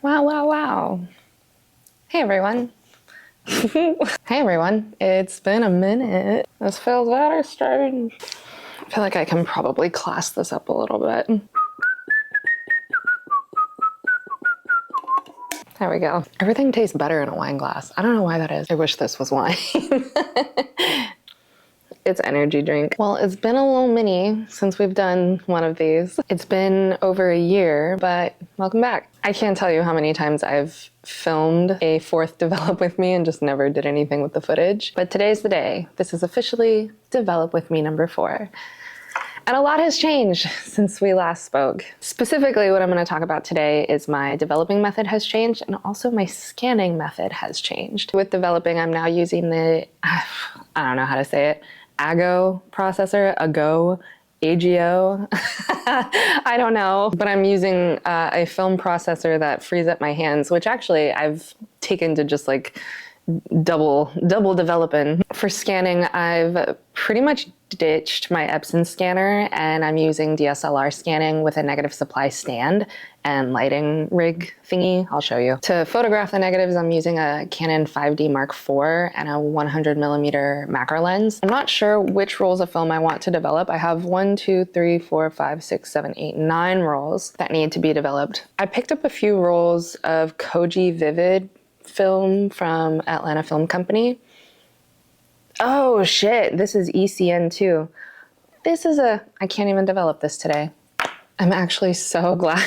Wow, wow, wow. Hey everyone. Hey everyone. It's been a minute. This feels better strange. I feel like I can probably class this up a little bit. There we go. Everything tastes better in a wine glass. I don't know why that is. I wish this was wine. It's energy drink. Well, it's been a little mini since we've done one of these. It's been over a year, but welcome back. I can't tell you how many times I've filmed a fourth develop with me and just never did anything with the footage. But today's the day. This is officially develop with me number 4. And a lot has changed since we last spoke. Specifically, what I'm going to talk about today is my developing method has changed, and also my scanning method has changed. With developing, I'm now using the, I don't know how to say it, AGO processor, AGO, AGO. I don't know, but I'm using a film processor that frees up my hands, which actually I've taken to just like double developing. For scanning, I've pretty much ditched my Epson scanner and I'm using DSLR scanning with a negative supply stand and lighting rig thingy. I'll show you. To photograph the negatives, I'm using a Canon 5D Mark IV and a 100mm macro lens. I'm not sure which rolls of film I want to develop. I have 1, 2, 3, 4, 5, 6, 7, 8, 9 rolls that need to be developed. I picked up a few rolls of Koji Vivid film from Atlanta Film Company. Oh shit, this is ECN too. This is I can't even develop this today. I'm actually so glad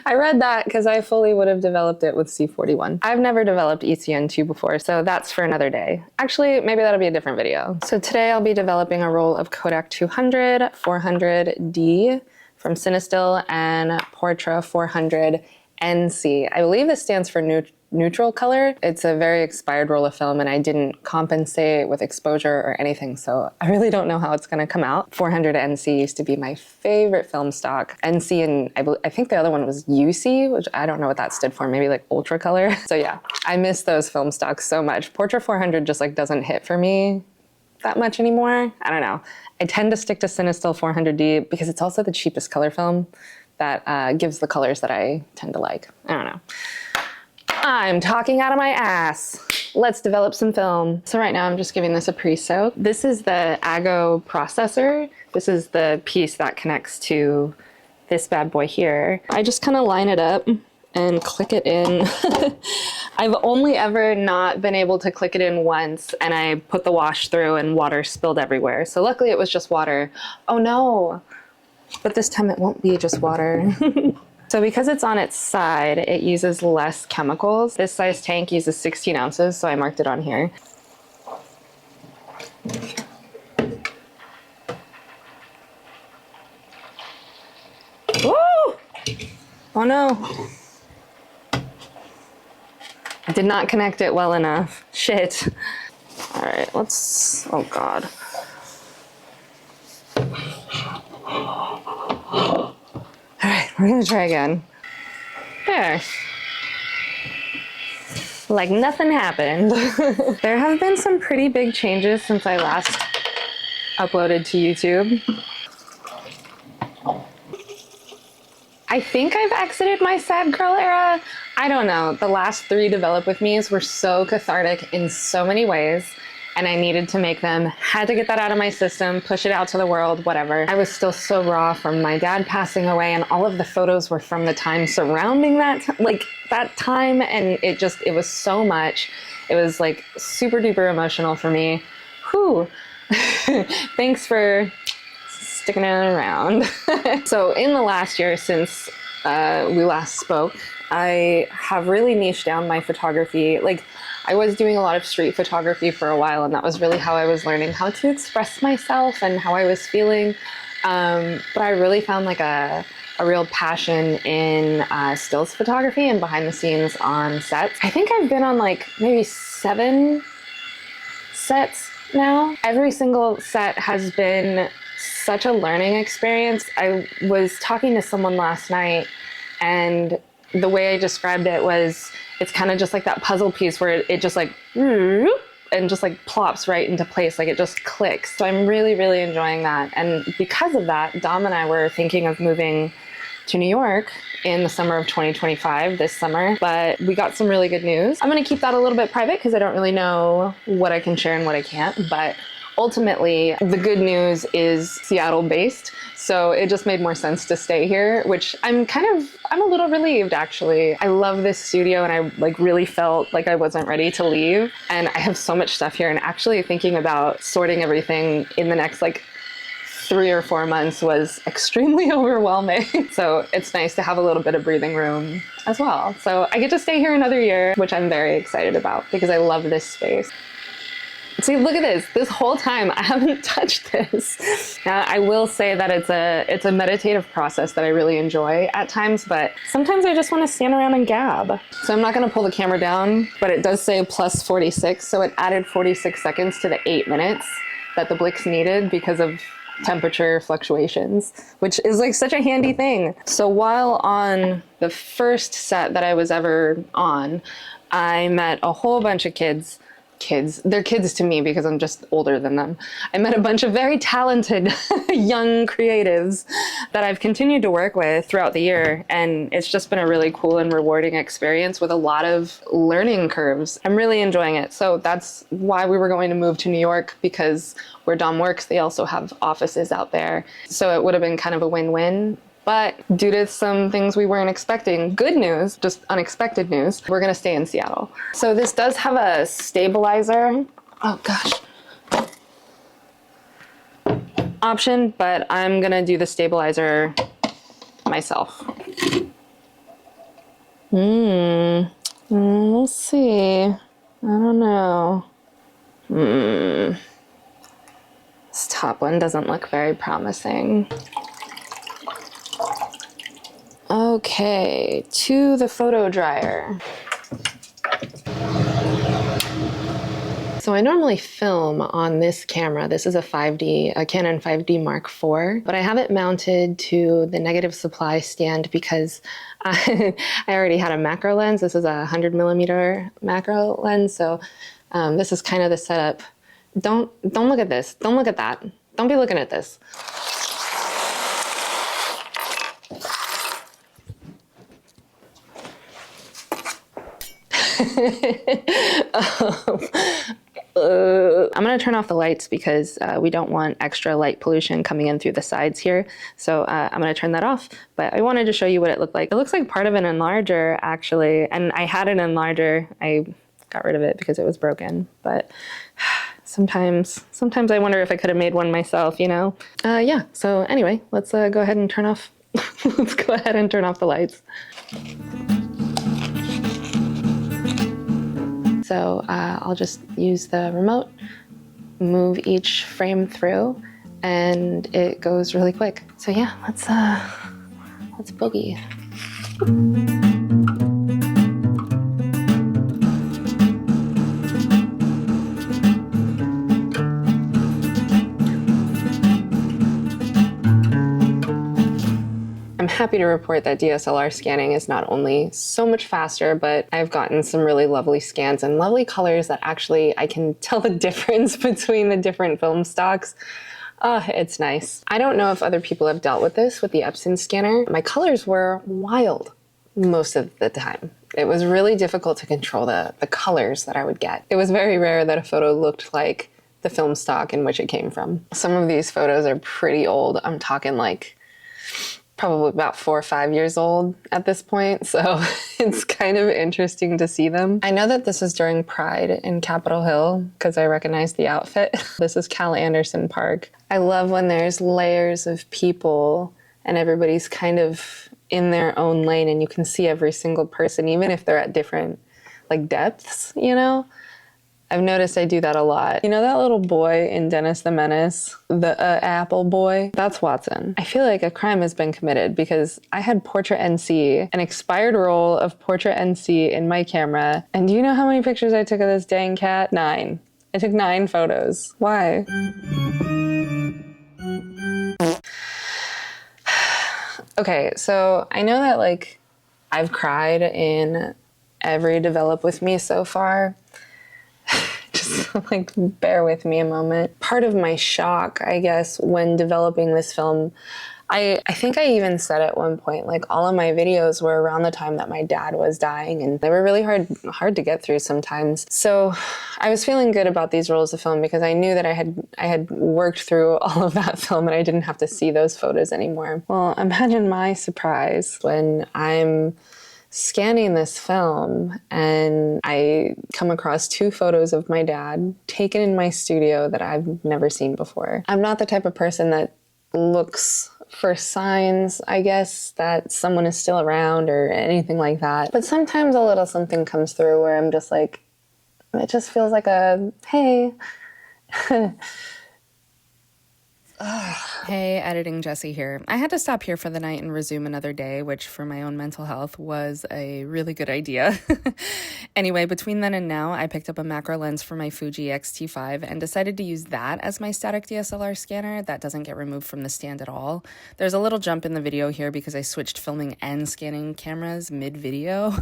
I read that because I fully would have developed it with C41. I've never developed ECN2 before, so that's for another day. Actually, maybe that'll be a different video. So today I'll be developing a roll of Kodak 200, 400D from Cinestill, and Portra 400 NC. I believe this stands for neutral color. It's a very expired roll of film and I didn't compensate with exposure or anything, so I really don't know how it's going to come out. 400 NC used to be my favorite film stock. NC and I think the other one was UC, which I don't know what that stood for, maybe like ultra color. So yeah, I miss those film stocks so much. Portra 400 just like doesn't hit for me that much anymore. I don't know. I tend to stick to Cinestill 400D because it's also the cheapest color film that gives the colors that I tend to like. I don't know. I'm talking out of my ass. Let's develop some film. So right now I'm just giving this a pre-soak. This is the AGO processor. This is the piece that connects to this bad boy here. I just kind of line it up and click it in. I've only ever not been able to click it in once and I put the wash through and water spilled everywhere. So luckily it was just water. Oh no, but this time it won't be just water. So because it's on its side, it uses less chemicals. This size tank uses 16 ounces, so I marked it on here. Woo! Oh no. I did not connect it well enough. Shit. All right, let's, oh God. All right, we're gonna try again. There. Like nothing happened. There have been some pretty big changes since I last uploaded to YouTube. I think I've exited my sad girl era. I don't know. The last 3 develop with me's were so cathartic in so many ways. And I needed to make them, had to get that out of my system, push it out to the world, whatever. I was still so raw from my dad passing away and all of the photos were from the time surrounding that time, and it was so much. It was like super duper emotional for me. Whew. Thanks for sticking it around. So in the last year since we last spoke, I have really niched down my photography. Like, I was doing a lot of street photography for a while and that was really how I was learning how to express myself and how I was feeling. But I really found like a real passion in stills photography and behind the scenes on sets. I think I've been on like maybe 7 sets now. Every single set has been such a learning experience. I was talking to someone last night and the way I described it was, it's kind of just like that puzzle piece where it just like, and just like plops right into place, like it just clicks. So I'm really, really enjoying that. And because of that, Dom and I were thinking of moving to New York in the summer of 2025, this summer, but we got some really good news. I'm gonna keep that a little bit private because I don't really know what I can share and what I can't, but ultimately the good news is Seattle based. So it just made more sense to stay here, which I'm a little relieved actually. I love this studio and I like really felt like I wasn't ready to leave. And I have so much stuff here, and actually thinking about sorting everything in the next like 3 or 4 months was extremely overwhelming. So it's nice to have a little bit of breathing room as well. So I get to stay here another year, which I'm very excited about because I love this space. See, look at this. This whole time I haven't touched this. Now, I will say that it's a meditative process that I really enjoy at times, but sometimes I just want to stand around and gab. So I'm not going to pull the camera down, but it does say plus 46. So it added 46 seconds to the 8 minutes that the Blix needed because of temperature fluctuations, which is like such a handy thing. So while on the first set that I was ever on, I met a whole bunch of kids. They're kids to me because I'm just older than them. I met a bunch of very talented young creatives that I've continued to work with throughout the year, and it's just been a really cool and rewarding experience with a lot of learning curves. I'm really enjoying it. So that's why we were going to move to New York, because where Dom works, they also have offices out there. So it would have been kind of a win-win. But due to some things we weren't expecting, good news, just unexpected news, we're gonna stay in Seattle. So this does have a stabilizer, oh gosh, option, but I'm gonna do the stabilizer myself. We'll see. I don't know. This top one doesn't look very promising. Okay, to the photo dryer. So I normally film on this camera. This is a Canon 5D Mark IV, but I have it mounted to the negative supply stand because I already had a macro lens. This is a 100mm macro lens, so this is kind of the setup. Don't look at this. Don't look at that. Don't be looking at this. I'm gonna turn off the lights because we don't want extra light pollution coming in through the sides here. So I'm gonna turn that off, but I wanted to show you what it looked like. It looks like part of an enlarger actually, and I had an enlarger. I got rid of it because it was broken, but sometimes I wonder if I could have made one myself, you know? Yeah, so anyway, let's go ahead and turn off, let's go ahead and turn off the lights. So I'll just use the remote, move each frame through, and it goes really quick. So yeah, let's boogie. I'm happy to report that DSLR scanning is not only so much faster, but I've gotten some really lovely scans and lovely colors that actually I can tell the difference between the different film stocks. It's nice. I don't know if other people have dealt with this with the Epson scanner. My colors were wild most of the time. It was really difficult to control the colors that I would get. It was very rare that a photo looked like the film stock in which it came from. Some of these photos are pretty old. I'm talking like probably about 4 or 5 years old at this point, so it's kind of interesting to see them. I know that this is during Pride in Capitol Hill because I recognize the outfit. This is Cal Anderson Park. I love when there's layers of people and everybody's kind of in their own lane and you can see every single person, even if they're at different like depths, you know? I've noticed I do that a lot. You know that little boy in Dennis the Menace, the apple boy? That's Watson. I feel like a crime has been committed because I had Portrait NC, an expired roll of Portrait NC in my camera. And do you know how many pictures I took of this dang cat? 9. I took 9 photos. Why? Okay, so I know that like I've cried in every develop with me so far. Just like bear with me a moment. Part of my shock, I guess, when developing this film, I think I even said at one point, like all of my videos were around the time that my dad was dying, and they were really hard to get through sometimes. So I was feeling good about these rolls of film because I knew that I had worked through all of that film and I didn't have to see those photos anymore. Well, imagine my surprise when I'm scanning this film and I come across 2 photos of my dad taken in my studio that I've never seen before. I'm not the type of person that looks for signs, I guess, that someone is still around or anything like that. But sometimes a little something comes through where I'm just like, it just feels like a, hey. Hey, editing Jessie here. I had to stop here for the night and resume another day, which for my own mental health was a really good idea. Anyway, between then and now, I picked up a macro lens for my Fuji X-T5 and decided to use that as my static DSLR scanner that doesn't get removed from the stand at all. There's a little jump in the video here because I switched filming and scanning cameras mid-video.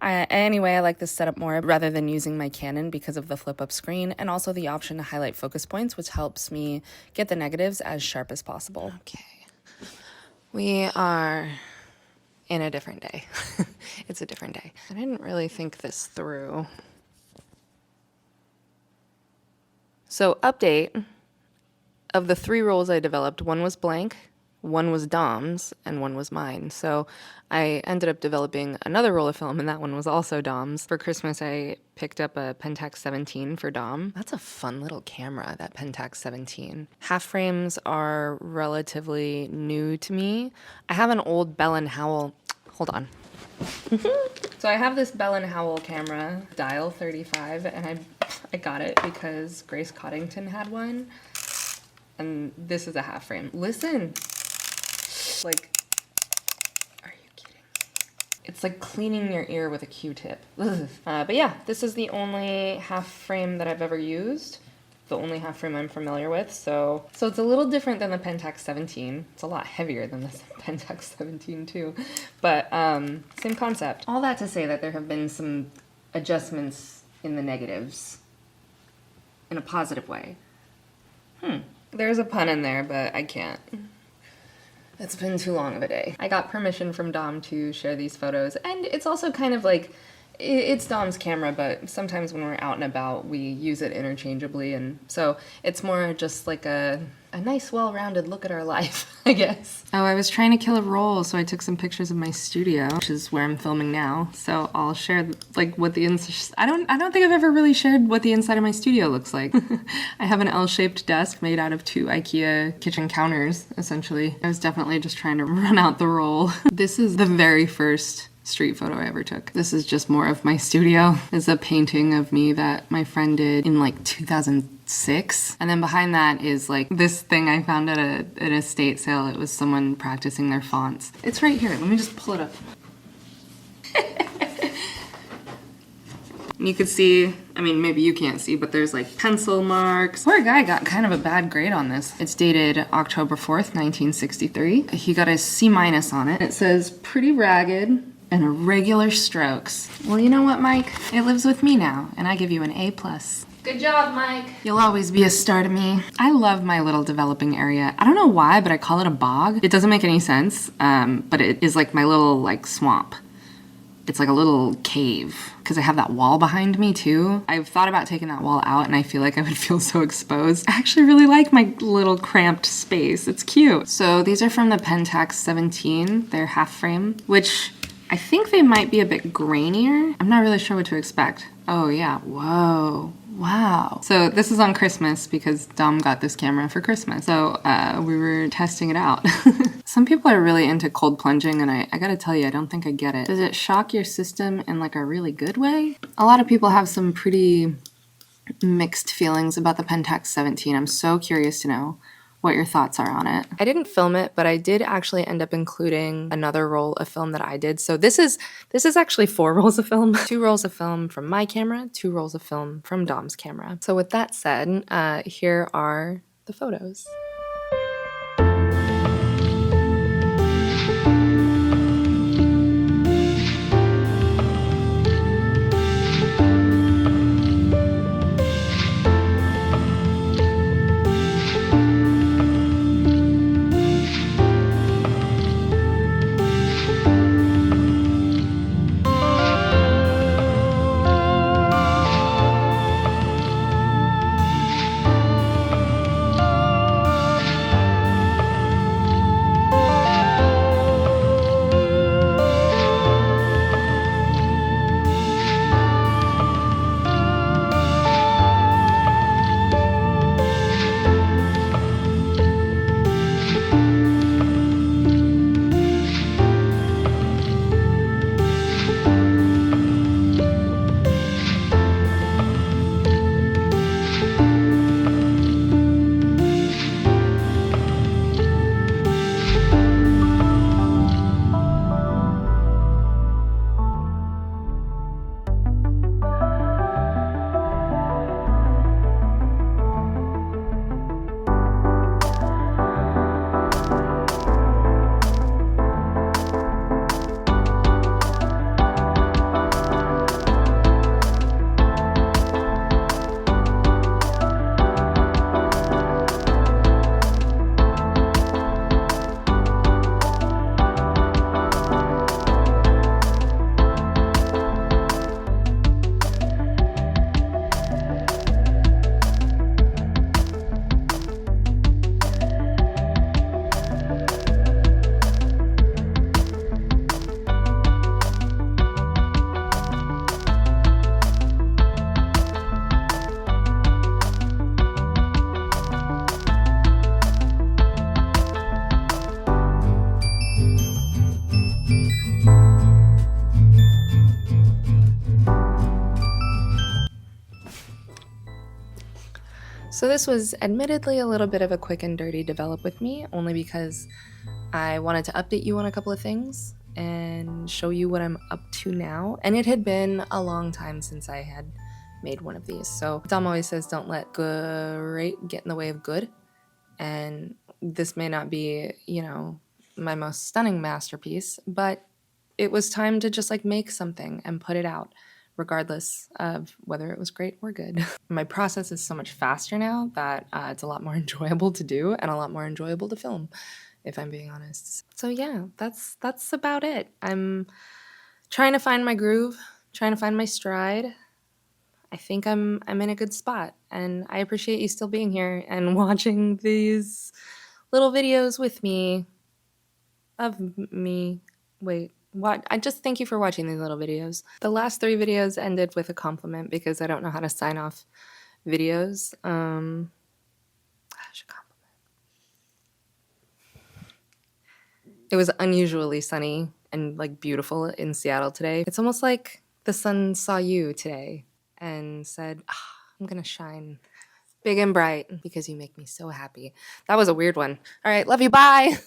Anyway, I like this setup more rather than using my Canon because of the flip-up screen and also the option to highlight focus points, which helps me get the negatives as sharp as possible. Okay. We are in a different day. It's a different day. I didn't really think this through. So, update. Of the 3 rolls I developed, 1 was blank, 1 was Dom's, and 1 was mine. So I ended up developing another roll of film, and that one was also Dom's. For Christmas, I picked up a Pentax 17 for Dom. That's a fun little camera, that Pentax 17. Half frames are relatively new to me. I have an old Bell & Howell. Hold on. So I have this Bell & Howell camera, dial 35, and I got it because Grace Coddington had one. And this is a half frame. Listen. Like, are you kidding me? It's like cleaning your ear with a Q-tip. But yeah, this is the only half frame that I've ever used. The only half frame I'm familiar with. So it's a little different than the Pentax 17. It's a lot heavier than the Pentax 17 too. But same concept. All that to say that there have been some adjustments in the negatives in a positive way. There's a pun in there, but I can't. It's been too long of a day. I got permission from Dom to share these photos, and it's also kind of like, it's Dom's camera, but sometimes when we're out and about, we use it interchangeably, and so it's more just like a nice, well-rounded look at our life, I guess. Oh, I was trying to kill a roll, so I took some pictures of my studio, which is where I'm filming now. So I'll share like what the inside. I don't think I've ever really shared what the inside of my studio looks like. I have an L-shaped desk made out of 2 IKEA kitchen counters, essentially. I was definitely just trying to run out the roll. This is the very first street photo I ever took. This is just more of my studio. It's a painting of me that my friend did in like 2006. And then behind that is like this thing I found at an estate sale. It was someone practicing their fonts. It's right here. Let me just pull it up. And you could see, I mean, maybe you can't see, but there's like pencil marks. Poor guy got kind of a bad grade on this. It's dated October 4th, 1963. He got a C- on it. It says pretty ragged and irregular strokes. Well, you know what, Mike? It lives with me now, and I give you an A+. Good job, Mike. You'll always be a star to me. I love my little developing area. I don't know why, but I call it a bog. It doesn't make any sense, but it is like my little like swamp. It's like a little cave because I have that wall behind me too. I've thought about taking that wall out and I feel like I would feel so exposed. I actually really like my little cramped space. It's cute. So these are from the Pentax 17. They're half frame, which I think they might be a bit grainier. I'm not really sure what to expect. Oh yeah, whoa. Wow. So this is on Christmas because Dom got this camera for Christmas. So we were testing it out. Some people are really into cold plunging and I gotta tell you, I don't think I get it. Does it shock your system in like a really good way? A lot of people have some pretty mixed feelings about the Pentax 17. I'm so curious to know what your thoughts are on it. I didn't film it, but I did actually end up including another roll of film that I did. So this is actually 4 rolls of film. 2 rolls of film from my camera, 2 rolls of film from Dom's camera. So with that said, here are the photos. So this was admittedly a little bit of a quick and dirty develop with me, only because I wanted to update you on a couple of things and show you what I'm up to now. And it had been a long time since I had made one of these. So Dom always says, don't let great get in the way of good. And this may not be, you know, my most stunning masterpiece, but it was time to just like make something and put it out, regardless of whether it was great or good. My process is so much faster now that it's a lot more enjoyable to do and a lot more enjoyable to film, if I'm being honest. So yeah, that's about it. I'm trying to find my groove, trying to find my stride. I think I'm in a good spot, and I appreciate you still being here and watching these little videos with me. Wait, what? I just thank you for watching these little videos. The last 3 videos ended with a compliment because I don't know how to sign off videos. Gosh, a compliment. It was unusually sunny and like beautiful in Seattle today. It's almost like the sun saw you today and said, I'm gonna shine big and bright because you make me so happy. That was a weird one. All right, love you, bye.